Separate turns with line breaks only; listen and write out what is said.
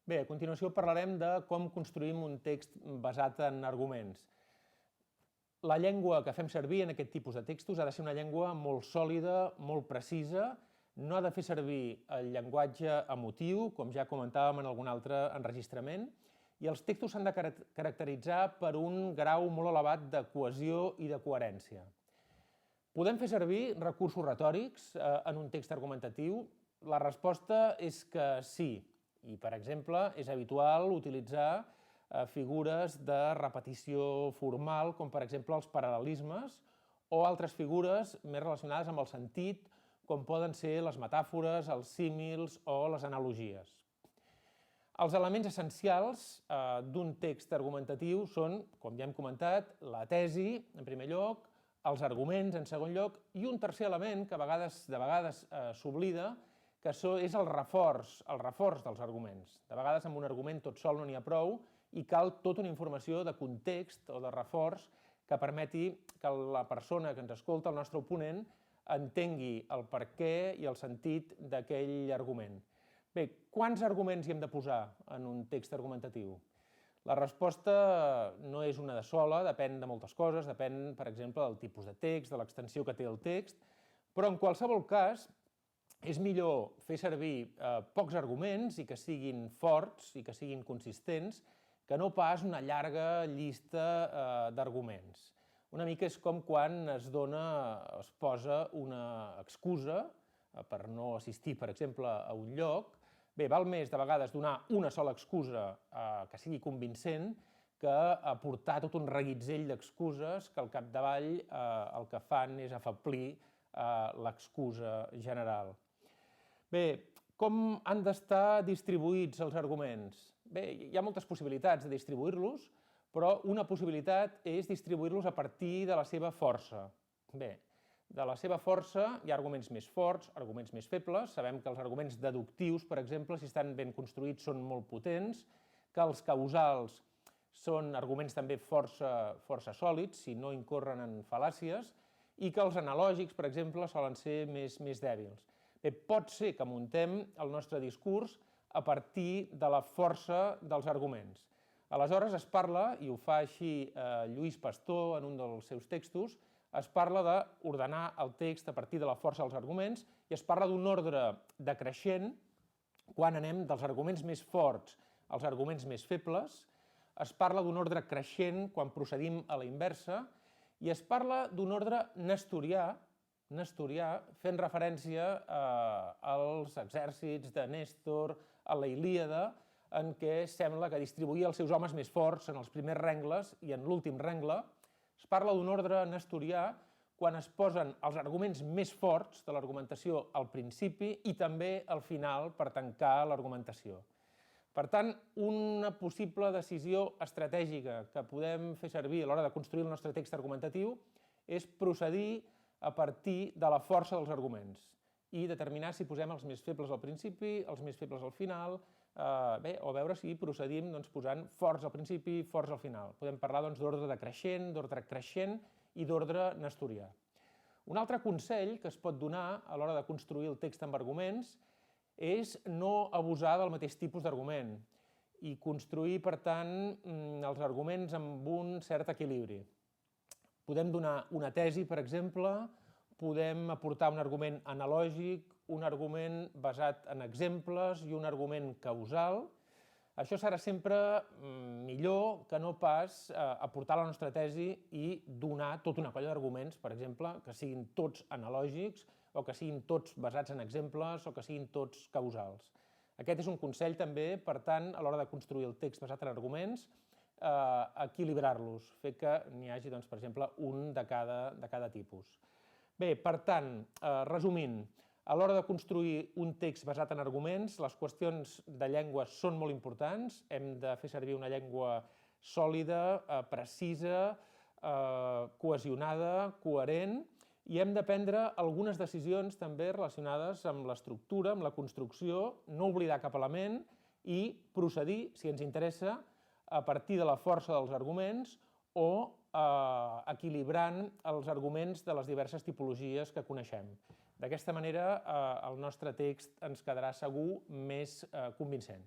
Bé, a continuació parlarem de com construïm un text basat en arguments. La llengua que fem servir en aquest tipus de textos ha de ser una llengua molt sòlida, molt precisa, no ha de fer servir el llenguatge emotiu, com ja comentàvem en algun altre enregistrament, i els textos s'han de caracteritzar per un grau molt elevat de cohesió i de coherència. Podem fer servir recursos retòrics en un text argumentatiu? La resposta és que sí. I, per exemple, és habitual utilitzar figures de repetició formal, com per exemple els paral·lelismes, o altres figures més relacionades amb el sentit, com poden ser les metàfores, els símils o les analogies. Els elements essencials d'un text argumentatiu són, com ja hem comentat, la tesi, en primer lloc, els arguments, en segon lloc, i un tercer element que de vegades s'oblida, que és el reforç dels arguments. De vegades amb un argument tot sol no n'hi ha prou i cal tota una informació de context o de reforç que permeti que la persona que ens escolta, el nostre oponent, entengui el perquè i el sentit d'aquell argument. Bé, quants arguments hi hem de posar en un text argumentatiu? La resposta no és una de sola, depèn de moltes coses, depèn, per exemple, del tipus de text, de l'extensió que té el text, però en qualsevol cas és millor fer servir pocs arguments i que siguin forts i que siguin consistents que no pas una llarga llista d'arguments. Una mica és com quan es posa una excusa per no assistir, per exemple, a un lloc. Bé, val més de vegades donar una sola excusa que sigui convincent que aportar tot un reguitzell d'excuses que al capdavall el que fan és afeblir l'excusa general. Bé, com han d'estar distribuïts els arguments? Bé, hi ha moltes possibilitats de distribuir-los, però una possibilitat és distribuir-los a partir de la seva força. Bé, de la seva força hi ha arguments més forts, arguments més febles. Sabem que els arguments deductius, per exemple, si estan ben construïts, són molt potents, que els causals són arguments també força sòlids, si no incorren en fal·làcies, i que els analògics, per exemple, solen ser més dèbils. Bé, pot ser que muntem el nostre discurs a partir de la força dels arguments. Aleshores es parla, i ho fa així Lluís Pastor en un dels seus textos, es parla d'ordenar el text a partir de la força dels arguments i es parla d'un ordre decreixent quan anem dels arguments més forts als arguments més febles, es parla d'un ordre creixent quan procedim a la inversa i es parla d'un ordre nestorià, fent referència als exèrcits de Nèstor, a la Ilíada, en què sembla que distribuïa els seus homes més forts en els primers rengles i en l'últim rengle. Es parla d'un ordre nestorià quan es posen els arguments més forts de l'argumentació al principi i també al final per tancar l'argumentació. Per tant, una possible decisió estratègica que podem fer servir a l'hora de construir el nostre text argumentatiu és procedir a partir de la força dels arguments i determinar si posem els més febles al principi, els més febles al final, o veure si procedim posant forts al principi i forts al final. Podem parlar d'ordre decreixent, d'ordre creixent i d'ordre nestorià. Un altre consell que es pot donar a l'hora de construir el text amb arguments és no abusar del mateix tipus d'argument i construir, per tant, els arguments amb un cert equilibri. Podem donar una tesi, per exemple, podem aportar un argument analògic, un argument basat en exemples i un argument causal. Això serà sempre millor que no pas aportar la nostra tesi i donar tota una colla d'arguments, per exemple, que siguin tots analògics o que siguin tots basats en exemples o que siguin tots causals. Aquest és un consell també, per tant, a l'hora de construir el text basat en arguments, equilibrar-los, fer que n'hi hagi, per exemple, un de cada tipus. Bé, per tant, resumint, a l'hora de construir un text basat en arguments, les qüestions de llengua són molt importants, hem de fer servir una llengua sòlida, precisa, cohesionada, coherent, i hem de prendre algunes decisions també relacionades amb l'estructura, amb la construcció, no oblidar cap element i procedir, si ens interessa, a partir de la força dels arguments o equilibrant els arguments de les diverses tipologies que coneixem. D'aquesta manera, el nostre text ens quedarà segur més convincent.